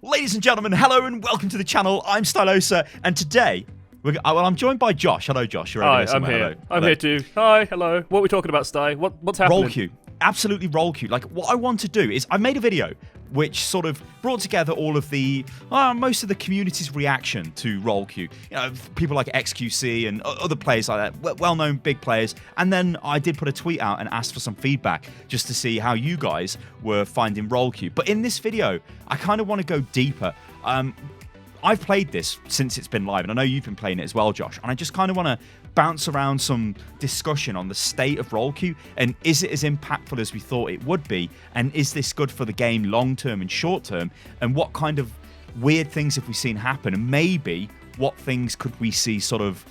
Ladies and gentlemen, hello and welcome to the channel. I'm Stylosa, and today, I'm joined by Josh. Hello, Josh. You're over Hi, there I'm here. Hello. I'm here too. Hi, hello. What are we talking about, Sty? What's happening? Role Queue. Absolutely Role Queue. Like, what I want to do is, I made a video which sort of brought together all of the, most of the community's reaction to Role Queue. You know, people like XQC and other players like that, well-known big players. And then I did put a tweet out and asked for some feedback just to see how you guys were finding Role Queue. But in this video, I kind of want to go deeper. I've played this since it's been live, and I know you've been playing it as well, Josh, and I just kind of want to bounce around some discussion on the state of Role Queue, and is it as impactful as we thought it would be, and is this good for the game long-term and short-term, and what kind of weird things have we seen happen, and maybe what things could we see sort of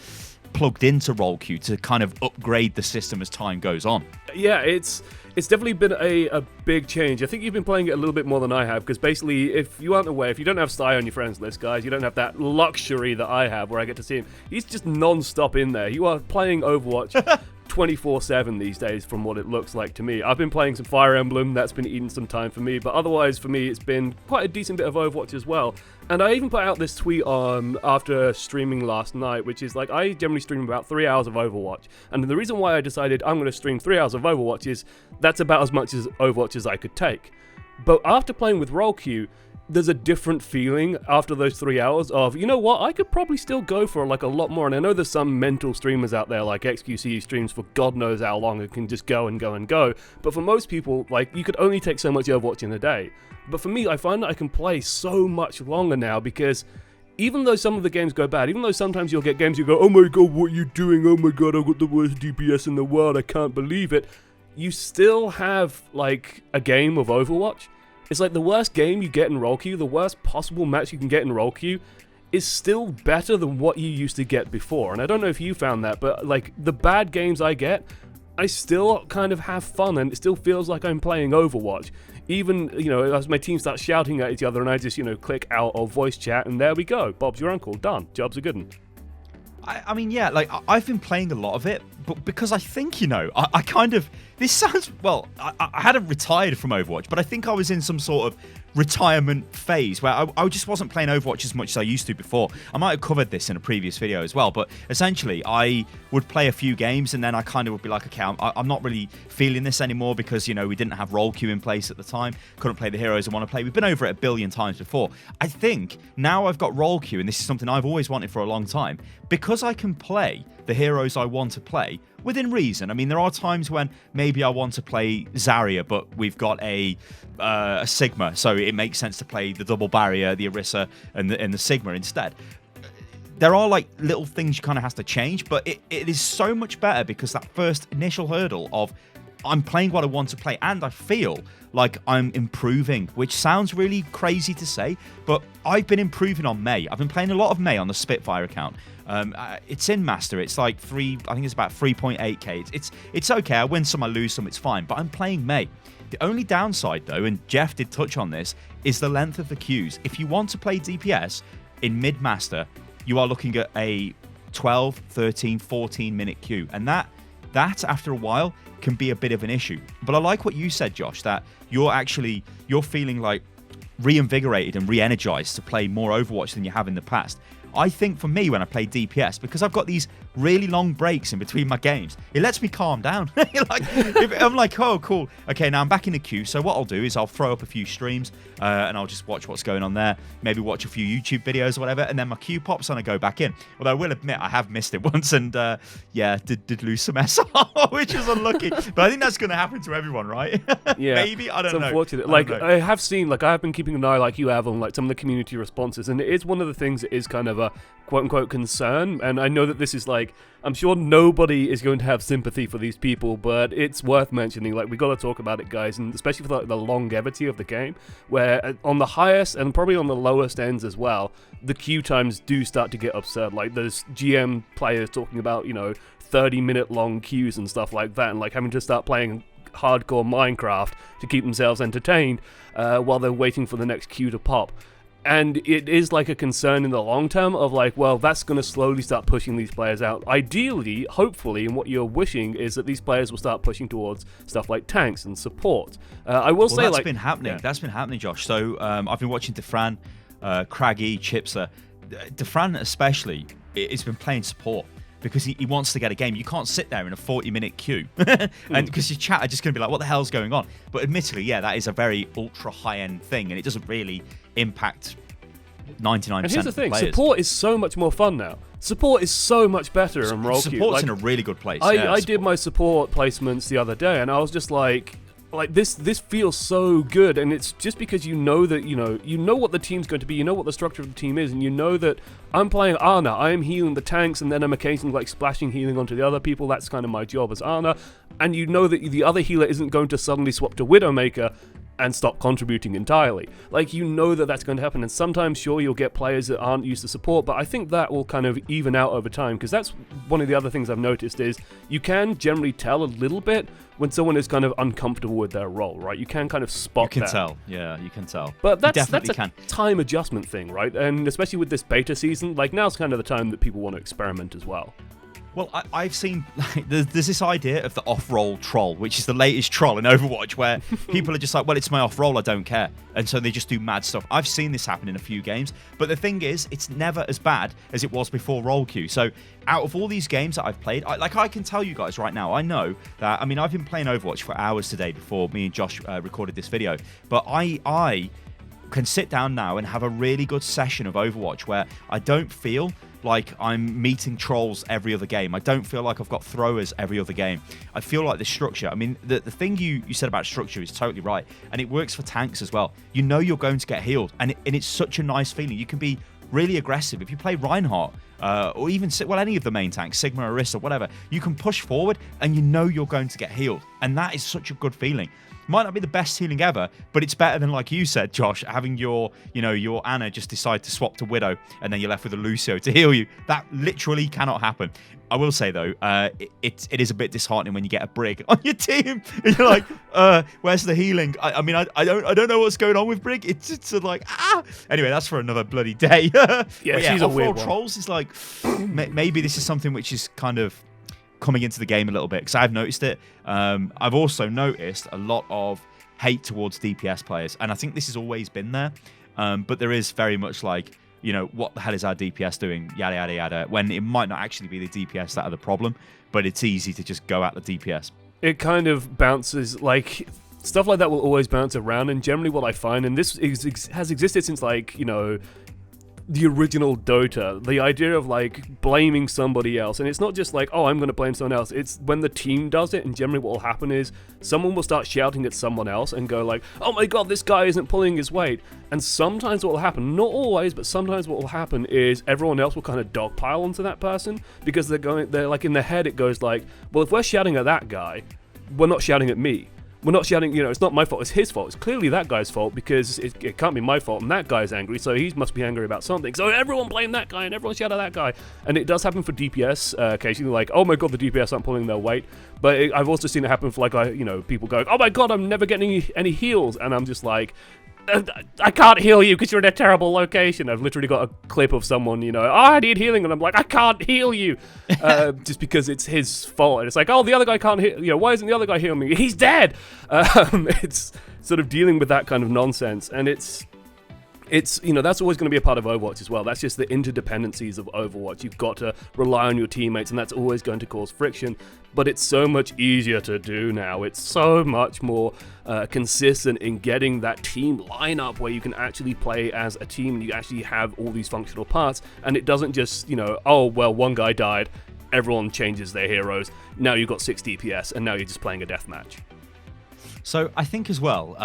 plugged into Role Queue to kind of upgrade the system as time goes on? Yeah, it's definitely been a big change. I think you've been playing it a little bit more than I have, because basically, if you aren't aware, if you don't have Sty on your friends list, guys, you don't have that luxury that I have where I get to see him. He's just non-stop in there. You are playing Overwatch 24/7 these days from what it looks like to me. I've been playing some Fire Emblem, that's been eating some time for me, but otherwise for me it's been quite a decent bit of Overwatch as well. And I even put out this tweet after streaming last night, which is like, I generally stream about 3 hours of Overwatch, and the reason why I decided I'm going to stream 3 hours of Overwatch is that's about as much as Overwatch as I could take. But after playing with Role Queue, there's a different feeling after those 3 hours of, you know what, I could probably still go for like a lot more. And I know there's some mental streamers out there like XQC streams for God knows how long and can just go and go and go. But for most people, like, you could only take so much Overwatch in a day. But for me, I find that I can play so much longer now, because even though some of the games go bad, even though sometimes you'll get games you go, oh my god, what are you doing? Oh my god, I've got the worst DPS in the world, I can't believe it. You still have like a game of Overwatch. It's like the worst game you get in Role Queue, the worst possible match you can get in Role Queue, is still better than what you used to get before. And I don't know if you found that, but like the bad games I get, I still kind of have fun, and it still feels like I'm playing Overwatch. Even, you know, as my team starts shouting at each other and I just, you know, click out of voice chat and there we go. Bob's your uncle. Done. Job's a good one. I mean, yeah, like, I've been playing a lot of it, but because I think, you know, I kind of, this sounds, well, I hadn't retired from Overwatch, but I think I was in some sort of retirement phase where I just wasn't playing Overwatch as much as I used to before. I might have covered this in a previous video as well, but essentially I would play a few games and then I kind of would be like, okay, I'm not really feeling this anymore because, you know, we didn't have Role Queue in place at the time, couldn't play the heroes I want to play. We've been over it a billion times before. I think now I've got Role Queue, and this is something I've always wanted for a long time, because I can play the heroes I want to play within reason. I mean, there are times when maybe I want to play Zarya, but we've got a Sigma, so it makes sense to play the double barrier, the Orisa, and the Sigma instead. There are like little things you kind of have to change, but it is so much better because that first initial hurdle of I'm playing what I want to play, and I feel like I'm improving, which sounds really crazy to say, but I've been improving on Mei. I've been playing a lot of Mei on the Spitfire account. It's in Master. It's like I think it's about 3.8k. It's okay. I win some, I lose some. It's fine. But I'm playing Mei. The only downside, though, and Jeff did touch on this, is the length of the queues. If you want to play DPS in mid-Master, you are looking at a 12, 13, 14-minute queue, and that after a while can be a bit of an issue. But I like what you said, Josh, that you're feeling like reinvigorated and re-energized to play more Overwatch than you have in the past. I think for me, when I play DPS, because I've got these really long breaks in between my games, it lets me calm down. I'm like, oh, cool. Okay, now I'm back in the queue. So what I'll do is I'll throw up a few streams and I'll just watch what's going on there. Maybe watch a few YouTube videos or whatever. And then my queue pops and I go back in. Although I will admit, I have missed it once and, yeah, did lose some SR, which is unlucky. But I think that's going to happen to everyone, right? Yeah. Maybe? I don't know. It's unfortunate. Like, I have seen, like, I have been keeping an eye, like you have, on, like, some of the community responses. And it is one of the things that is kind of a quote-unquote concern. And I know that this is, like, I'm sure nobody is going to have sympathy for these people, but it's worth mentioning. Like, we got to talk about it, guys, and especially for like, the longevity of the game, where on the highest and probably on the lowest ends as well, the queue times do start to get absurd. Like, there's GM players talking about, you know, 30-minute long queues and stuff like that, and like having to start playing hardcore Minecraft to keep themselves entertained while they're waiting for the next queue to pop. And it is like a concern in the long term of like, well, that's going to slowly start pushing these players out. Ideally, hopefully, and what you're wishing is that these players will start pushing towards stuff like tanks and support. I will say, that's like, been happening. Yeah. That's been happening, Josh. So I've been watching Defran. Craggy, Chipser, Defran especially, it's been playing support because he wants to get a game. You can't sit there in a 40-minute queue and because your chat are just going to be like, what the hell's going on? But admittedly, yeah, that is a very ultra high-end thing, and it doesn't really impact 99% And here's the thing, players. support is so much more fun now. Support is so much better in Role Queue. Support's in a really good place. I did my support placements the other day, and I was just like this feels so good, and it's just because you know that you know what the team's going to be, you know what the structure of the team is, and you know that I'm playing Ana, I am healing the tanks, and then I'm occasionally like splashing healing onto the other people. That's kind of my job as Ana, and you know that the other healer isn't going to suddenly swap to Widowmaker and stop contributing entirely. Like, you know that that's going to happen, and sometimes, sure, you'll get players that aren't used to support, but I think that will kind of even out over time, because that's one of the other things I've noticed is you can generally tell a little bit when someone is kind of uncomfortable with their role, right? You can kind of spot that. You can tell, yeah, you can tell. But that's a can. time adjustment thing, right? And especially with this beta season, like, now's kind of the time that people want to experiment as well. Well, I've seen, like, there's this idea of the off-roll troll, which is the latest troll in Overwatch, where people are just like, well, it's my off-roll, I don't care. And so they just do mad stuff. I've seen this happen in a few games, but the thing is, it's never as bad as it was before Role Queue. So out of all these games that I've played, I can tell you guys right now, I know that, I mean, I've been playing Overwatch for hours today before me and Josh recorded this video, but I can sit down now and have a really good session of Overwatch where I don't feel like I'm meeting trolls every other game. I don't feel like I've got throwers every other game. I feel like the structure, I mean, the thing you said about structure is totally right, and it works for tanks as well. You know you're going to get healed, and it's such a nice feeling. You can be really aggressive. If you play Reinhardt, or even, well, any of the main tanks, Sigma, Orisa, whatever, you can push forward, and you know you're going to get healed, and that is such a good feeling. Might not be the best healing ever, but it's better than, like you said, Josh, having your Ana just decide to swap to Widow and then you're left with a Lucio to heal you. That literally cannot happen. I will say, though, it is a bit disheartening when you get a Brig on your team and you're like, where's the healing? I mean, I don't know what's going on with Brig. It's like, Anyway, that's for another bloody day. Yeah, she's a weird one. Trolls is like, maybe this is something which is kind of coming into the game a little bit, because I've noticed it. I've also noticed a lot of hate towards DPS players, and I think this has always been there, but there is very much like, what the hell is our DPS doing, yada yada yada, when it might not actually be the DPS that are the problem, but it's easy to just go at the DPS. It kind of bounces, like, stuff like that will always bounce around, and generally what I find, and this has existed since, like, the original Dota, the idea of like blaming somebody else, and it's not just like, oh, I'm going to blame someone else, it's when the team does it, and generally what will happen is someone will start shouting at someone else and go like, oh my god, this guy isn't pulling his weight, and sometimes what will happen, not always, but sometimes what will happen is everyone else will kind of dogpile onto that person, because they're like, in their head it goes like, well, if we're shouting at that guy, we're not shouting at me. We're not shouting, it's not my fault, it's his fault. It's clearly that guy's fault, because it can't be my fault, and that guy's angry, so he must be angry about something. So everyone blame that guy, and everyone shout at that guy. And it does happen for DPS occasionally, like, oh my god, the DPS aren't pulling their weight. But I've also seen it happen for, like, people going, oh my god, I'm never getting any heals. And I'm just like, I can't heal you because you're in a terrible location. I've literally got a clip of someone, oh, I need healing, and I'm like, I can't heal you, just because it's his fault. And it's like, oh, the other guy can't heal, why isn't the other guy healing me? He's dead. It's sort of dealing with that kind of nonsense, and it's that's always going to be a part of Overwatch as well. That's just the interdependencies of Overwatch. You've got to rely on your teammates, and that's always going to cause friction, but it's so much easier to do now. It's so much more consistent in getting that team lineup where you can actually play as a team, and you actually have all these functional parts, and it doesn't just, oh, well, one guy died, everyone changes their heroes, now you've got 6 DPS, and now you're just playing a deathmatch. So I think as well,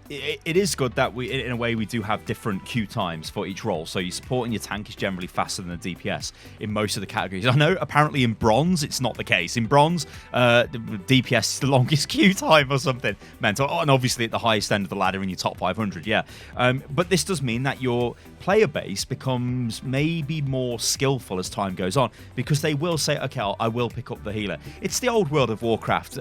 it is good that in a way, we do have different queue times for each role. So your support and your tank is generally faster than the DPS in most of the categories. I know apparently in Bronze, it's not the case. In Bronze, the DPS is the longest queue time or something mental. Oh, and obviously at the highest end of the ladder in your top 500, yeah. But this does mean that your player base becomes maybe more skillful as time goes on, because they will say, okay, I will pick up the healer. It's the old World of Warcraft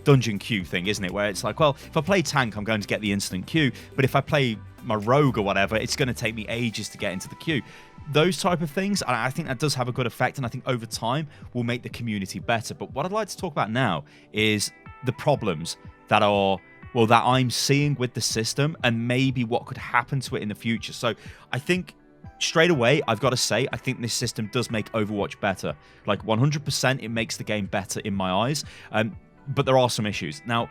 dungeon queue thing, isn't it? Where it's like, well, if I play tank, I'm going to get the instant queue, but if I play my rogue or whatever, it's going to take me ages to get into the queue. Those type of things, and I think that does have a good effect, and I think over time will make the community better. But what I'd like to talk about now is the problems that are well, that I'm seeing with the system and maybe what could happen to it in the future. So I think straight away, I've got to say, I think this system does make Overwatch better. Like 100%, it makes the game better in my eyes. But there are some issues. Now,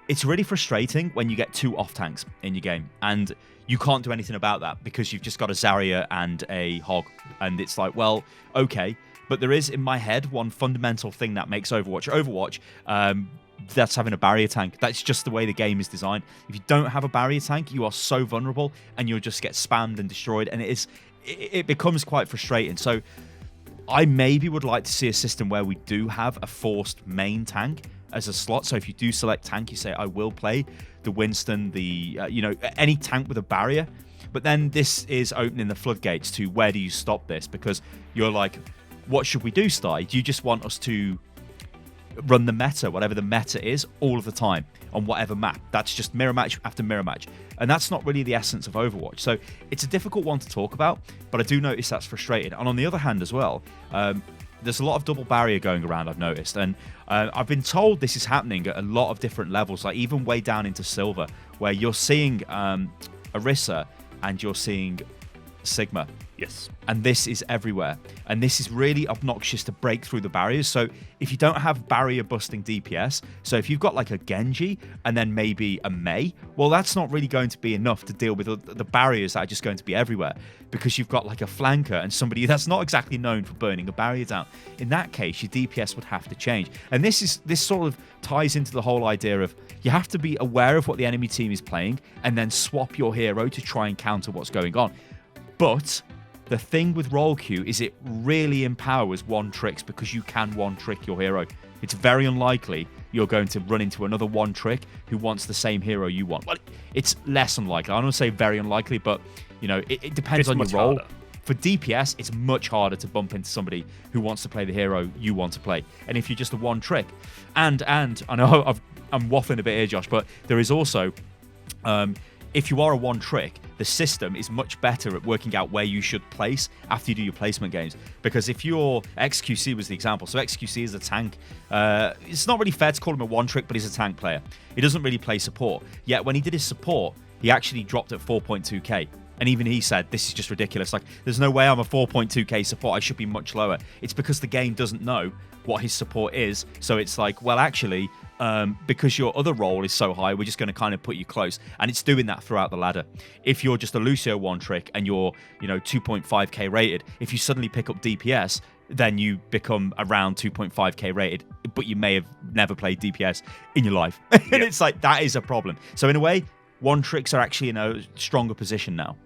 it's really frustrating when you get 2 off tanks in your game, and you can't do anything about that because you've just got a Zarya and a Hog. And it's like, well, okay. But there is, in my head, one fundamental thing that makes Overwatch. That's having a barrier tank. That's just the way the game is designed. If you don't have a barrier tank, you are so vulnerable and you'll just get spammed and destroyed, and it becomes quite frustrating. So I maybe would like to see a system where we do have a forced main tank as a slot. So if you do select tank, you say, I will play the Winston, any tank with a barrier. But then this is opening the floodgates to where do you stop this? Because you're like, what should we do, Sty? Do you just want us to run the meta, whatever the meta is, all of the time on whatever map? That's just mirror match after mirror match. And that's not really the essence of Overwatch. So it's a difficult one to talk about, but I do notice that's frustrating. And on the other hand as well, there's a lot of double barrier going around, I've noticed. And I've been told this is happening at a lot of different levels, like even way down into silver, where you're seeing Orisa and you're seeing Sigma. Yes. And this is everywhere. And this is really obnoxious to break through the barriers. So if you don't have barrier busting DPS, so if you've got like a Genji and then maybe a Mei, well, that's not really going to be enough to deal with the barriers that are just going to be everywhere, because you've got like a flanker and somebody that's not exactly known for burning a barrier down. In that case, your DPS would have to change. And this sort of ties into the whole idea of you have to be aware of what the enemy team is playing and then swap your hero to try and counter what's going on. But the thing with Role Queue is it really empowers one tricks, because you can one trick your hero. It's very unlikely you're going to run into another one trick who wants the same hero you want. Well, it's less unlikely. I don't want to say very unlikely, but it depends on your role. Harder. For DPS, it's much harder to bump into somebody who wants to play the hero you want to play. And if you're just a one trick, and I know I'm waffling a bit here, Josh, but there is also if you are a one trick, the system is much better at working out where you should place after you do your placement games. Because if your XQC was the example, so XQC is a tank, it's not really fair to call him a one trick, but he's a tank player. He doesn't really play support. Yet when he did his support, he actually dropped at 4.2k. And even he said, this is just ridiculous. Like, there's no way I'm a 4.2k support. I should be much lower. It's because the game doesn't know what his support is. So it's like, well, actually, because your other role is so high, we're just going to kind of put you close. And it's doing that throughout the ladder. If you're just a Lucio one trick and you're, 2.5k rated, if you suddenly pick up DPS, then you become around 2.5k rated, but you may have never played DPS in your life. And It's like, that is a problem. So in a way, one tricks are actually in a stronger position now.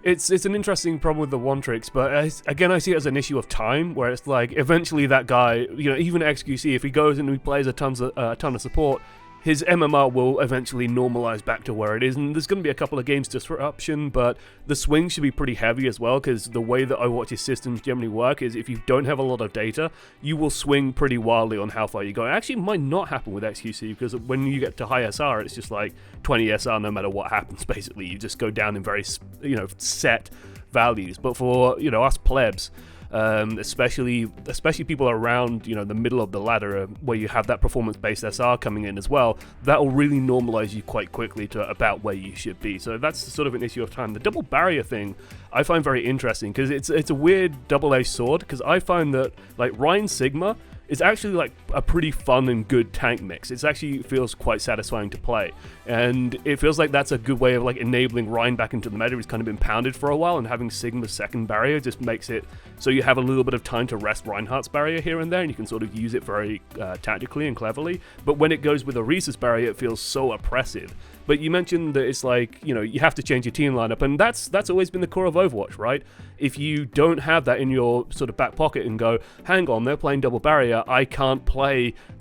It's an interesting problem with the one tricks, but again, I see it as an issue of time, where it's like eventually that guy, even XQC, if he goes and he plays a ton of support, his MMR will eventually normalize back to where it is, and there's going to be a couple of games disruption, but the swing should be pretty heavy as well, because the way that Overwatch's systems generally work is if you don't have a lot of data, you will swing pretty wildly on how far you go. Actually, it might not happen with XQC, because when you get to high SR, it's just like 20 SR no matter what happens, basically. You just go down in very, set values. But for, us plebs, especially people around the middle of the ladder where you have that performance-based SR coming in as well, that will really normalize you quite quickly to about where you should be. So that's sort of an issue of time. The double barrier thing I find very interesting, because it's a weird double-edged sword, because I find that like Ryan Sigma is actually like a pretty fun and good tank mix. It actually feels quite satisfying to play, and it feels like that's a good way of like enabling Ryan back into the meta. He's kind of been pounded for a while, and having Sigma's second barrier just makes it so you have a little bit of time to rest Reinhardt's barrier here and there, and you can sort of use it very tactically and cleverly. But when it goes with Orisa's barrier, it feels so oppressive. But you mentioned that it's like, you have to change your team lineup, and that's always been the core of Overwatch, right? If you don't have that in your sort of back pocket and go, hang on, they're playing double barrier, I can't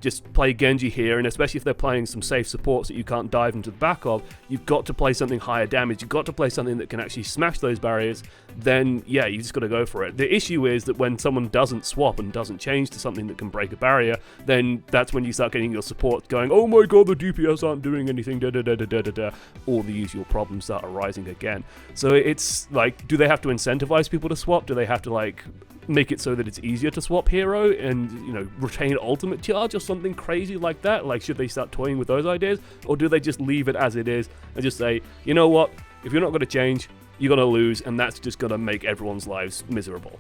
just play Genji here, and especially if they're playing some safe supports that you can't dive into the back of, you've got to play something higher damage, you've got to play something that can actually smash those barriers, then yeah, you just got to go for it. The issue is that when someone doesn't swap and doesn't change to something that can break a barrier, then that's when you start getting your support going, oh my god, the DPS aren't doing anything, all the usual problems start arising again. So it's like, do they have to incentivize people to swap? Do they have to like make it so that it's easier to swap hero and, you know, retain ultimate charge or something crazy like that? Like, should they start toying with those ideas? Or do they just leave it as it is and just say, you know what, if you're not going to change, you're going to lose, and that's just going to make everyone's lives miserable?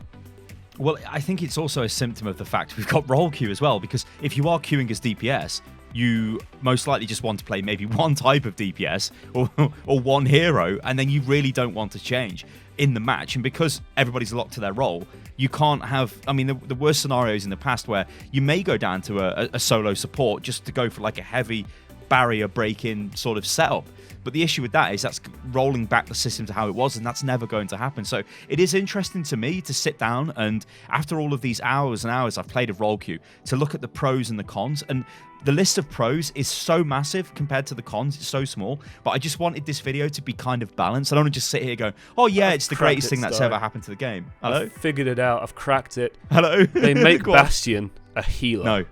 Well, I think it's also a symptom of the fact we've got role queue as well, because if you are queuing as DPS, you most likely just want to play maybe one type of DPS or one hero, and then you really don't want to change in the match. And because everybody's locked to their role, you can't have, I mean, the worst scenarios in the past where you may go down to a solo support just to go for like a heavy barrier break-in sort of setup. But the issue with that is that's rolling back the system to how it was, and that's never going to happen. So it is interesting to me to sit down and, after all of these hours and hours I've played of role queue, to look at the pros and the cons. And the list of pros is so massive compared to the cons. It's so small. But I just wanted this video to be kind of balanced. I don't want to just sit here going, oh yeah, it's the greatest thing that's ever happened to the game. Hello? I've figured it out. I've cracked it. Hello? They make Bastion a healer.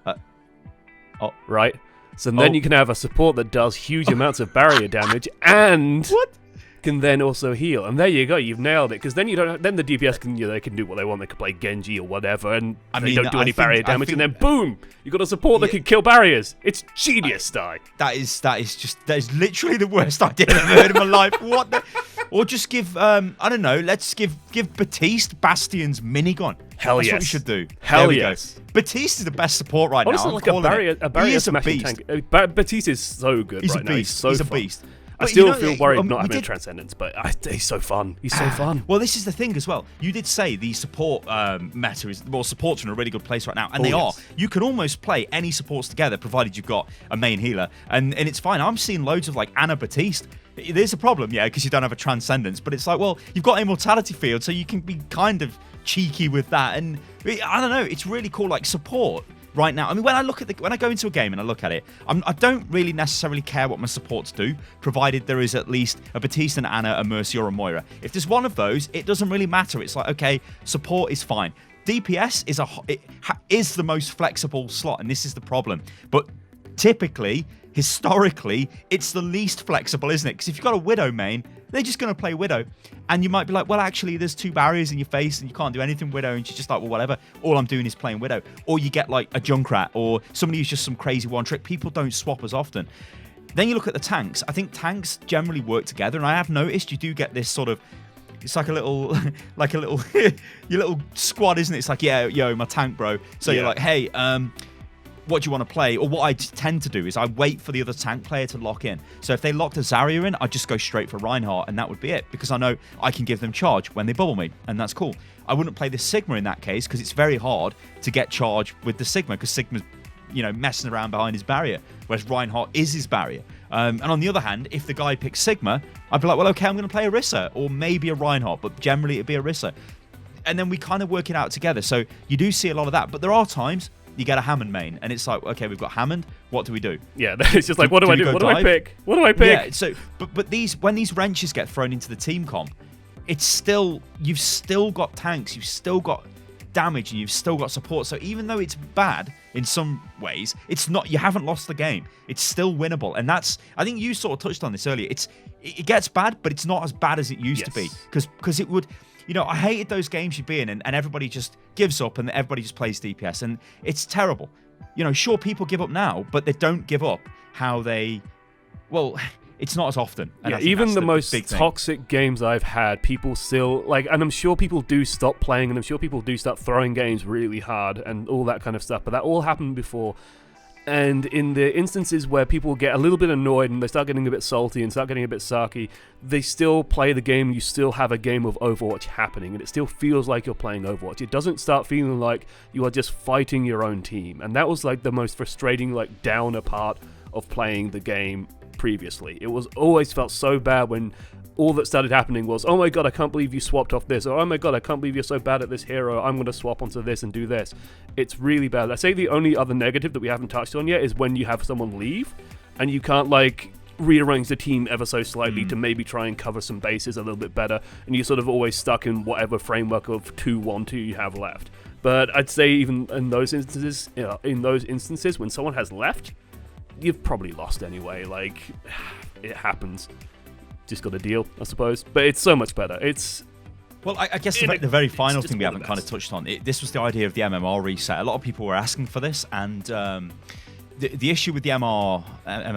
No. Right? So then you can have a support that does huge amounts of barrier damage and can then also heal. And there you go, you've nailed it. Because then you don't. Then the DPS can, you know, they can do what they want. They can play Genji or whatever, and they don't do any barrier damage. And then boom, you got a support that can kill barriers. It's genius style. That is literally the worst idea I've ever heard in my life. What? Or just give I don't know. Let's give Batiste Bastion's minigun. Hell That's yes. what we should do. Hell yes. Batiste is the best support right Honestly, now. like a barrier smashing beast. tank. Batiste is so good He's right a now. beast. He's a fun. beast. I But still you know, feel worried not we having did- Transcendence, but he's so fun. He's so fun. Well, this is the thing as well. You did say the support meta is, well, supports are in a really good place right now, and they are. You can almost play any supports together, provided you've got a main healer, and it's fine. I'm seeing loads of like Anna Batiste. There's a problem, yeah, because you don't have a Transcendence, but it's like, well, you've got Immortality Field, so you can be kind of cheeky with that, and I don't know, it's really cool, like support. Right now, I mean, when I go into a game and I look at it, I don't really necessarily care what my supports do, provided there is at least a Batiste, an Anna, a Mercy, or a Moira. If there's one of those, it doesn't really matter. It's like, okay, support is fine. DPS is the most flexible slot, and this is the problem. But typically, historically, it's the least flexible, isn't it? Because if you've got a Widow main, they're just going to play Widow. And you might be like, well, actually, there's two barriers in your face and you can't do anything Widow. And she's just like, well, whatever. All I'm doing is playing Widow. Or you get like a Junkrat or somebody who's just some crazy one trick. People don't swap as often. Then you look at the tanks. I think tanks generally work together. And I have noticed you do get this sort of, it's like a little, your little squad, isn't it? It's like, yeah, yo, my tank, bro. So you're like, hey, what do you want to play? Or what I tend to do is I wait for the other tank player to lock in. So if they locked a Zarya in, I just go straight for Reinhardt, and that would be it, because I know I can give them charge when they bubble me, and that's cool. I wouldn't play the Sigma in that case, because it's very hard to get charge with the Sigma, because Sigma's, you know, messing around behind his barrier, whereas Reinhardt is his barrier. And on the other hand, if the guy picks Sigma, I'd be like, well, okay, I'm going to play Orisa, or maybe a Reinhardt, but generally it'd be Orisa. And then we kind of work it out together. So you do see a lot of that, but there are times you get a Hammond main, and it's like, okay, we've got Hammond. What do we do? Yeah, it's just like, what do I do? What do I pick? What do I pick? Yeah. So, but when these wrenches get thrown into the team comp, it's still, you've still got tanks, you've still got damage, and you've still got support. So even though it's bad in some ways, it's not. You haven't lost the game. It's still winnable, and that's. I think you sort of touched on this earlier. It gets bad, but it's not as bad as it used to be, because it would. You know, I hated those games you'd be in, and everybody just gives up, and everybody just plays DPS, and it's terrible. You know, sure, people give up now, but they don't give up how they. Well, it's not as often. And yeah, even the most toxic games I've had, people still like, and I'm sure people do stop playing, and I'm sure people do start throwing games really hard and all that kind of stuff. But that all happened before. And in the instances where people get a little bit annoyed and they start getting a bit salty and start getting a bit sarky, they still play the game. You still have a game of Overwatch happening, and it still feels like you're playing Overwatch. It doesn't start feeling like you are just fighting your own team. And that was like the most frustrating, like downer part of playing the game previously. It was always felt so bad when all that started happening was, oh my god, I can't believe you swapped off this, or oh my god, I can't believe you're so bad at this hero, I'm going to swap onto this and do this. It's really bad. I say the only other negative that we haven't touched on yet is when you have someone leave, and you can't, like, rearrange the team ever so slightly to maybe try and cover some bases a little bit better, and you're sort of always stuck in whatever framework of 2-1-2 you have left. But I'd say even in those instances, when someone has left, you've probably lost anyway. Like, it happens. Just got to deal, I suppose. But it's so much better. It's Well, I guess the very final thing we haven't the kind of touched on, this was the idea of the MMR reset. A lot of people were asking for this, and the issue with the MRI, I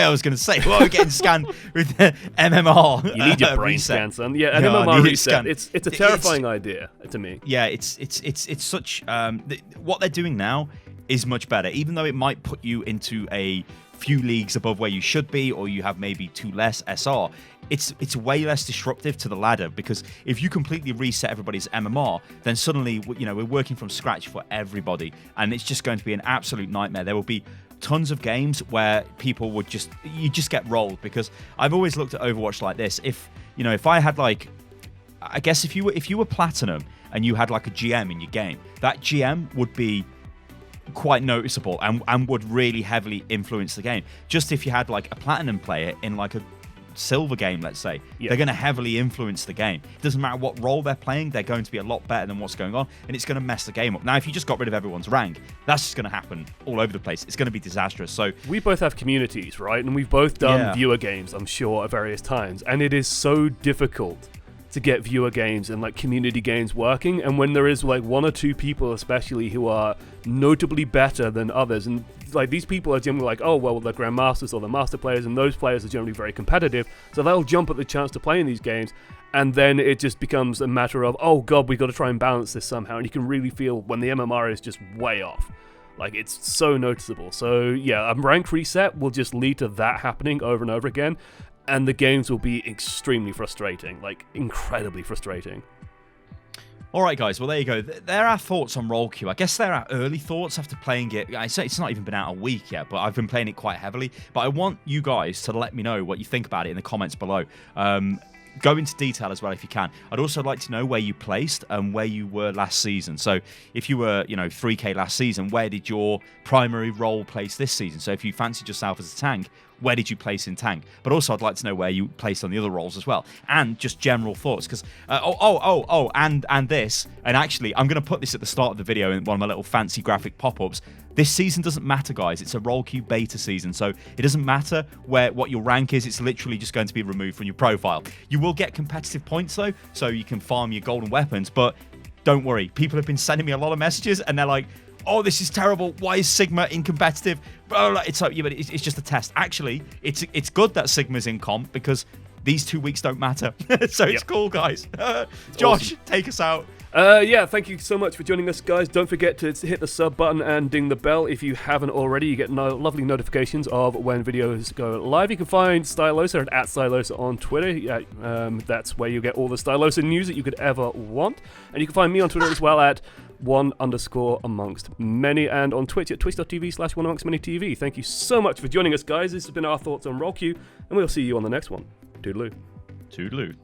was going to say, well, we're getting scanned with the MMR. You need your brain reset. scan, son. Yeah, an MMR reset. It's a terrifying idea to me. Yeah, it's such. What they're doing now is much better, even though it might put you into a few leagues above where you should be, or you have maybe 2 less SR. It's way less disruptive to the ladder, because if you completely reset everybody's MMR, then suddenly we're working from scratch for everybody, and it's just going to be an absolute nightmare. There will be tons of games where people would just get rolled, because I've always looked at Overwatch like this. If I had I guess if you were platinum and you had like a GM in your game, that GM would be quite noticeable and would really heavily influence the game. Just if you had like a platinum player in like a silver game, let's say, they're going to heavily influence the game. It doesn't matter what role they're playing, they're going to be a lot better than what's going on, and it's going to mess the game up. Now, if you just got rid of everyone's rank, that's just going to happen all over the place. It's going to be disastrous. So we both have communities, right? And we've both done viewer games, I'm sure, at various times, and it is so difficult to get viewer games and like community games working. And when there is like 1 or 2 people especially who are notably better than others, and like these people are generally like, oh well, they're grandmasters or they're master players, and those players are generally very competitive, so they'll jump at the chance to play in these games, and then it just becomes a matter of, oh god, we got to try and balance this somehow. And you can really feel when the MMR is just way off. Like, it's so noticeable. So yeah, a rank reset will just lead to that happening over and over again, and the games will be extremely frustrating, like incredibly frustrating. All right, guys. Well, there you go. There are thoughts on Role Queue. I guess there are early thoughts after playing it. I say it's not even been out a week yet, but I've been playing it quite heavily. But I want you guys to let me know what you think about it in the comments below. Go into detail as well if you can. I'd also like to know where you placed and where you were last season. So if you were, 3K last season, where did your primary role place this season? So if you fancied yourself as a tank, where did you place in tank? But also I'd like to know where you placed on the other roles as well, and just general thoughts, because and this, and actually I'm going to put this at the start of the video in one of my little fancy graphic pop-ups. This season doesn't matter, guys. It's a Role Queue beta season, so it doesn't matter what your rank is. It's literally just going to be removed from your profile. You will get competitive points though, so you can farm your golden weapons, but don't worry. People have been sending me a lot of messages, and they're like, oh, this is terrible. Why is Sigma in competitive? It's like, yeah, but it's just a test. Actually, it's good that Sigma's in comp, because these 2 weeks don't matter. So it's cool, guys. Josh, awesome. Take us out. Yeah, thank you so much for joining us, guys. Don't forget to hit the sub button and ding the bell if you haven't already. You get lovely notifications of when videos go live. You can find Stylosa at Stylosa on Twitter. Yeah, that's where you get all the Stylosa news that you could ever want. And you can find me on Twitter as well at one_amongst_many, and on Twitch at twitch.tv/oneamongstmanytv. Thank you so much for joining us, guys. This has been our thoughts on Role Queue, and we'll see you on the next one. Toodaloo. Toodaloo.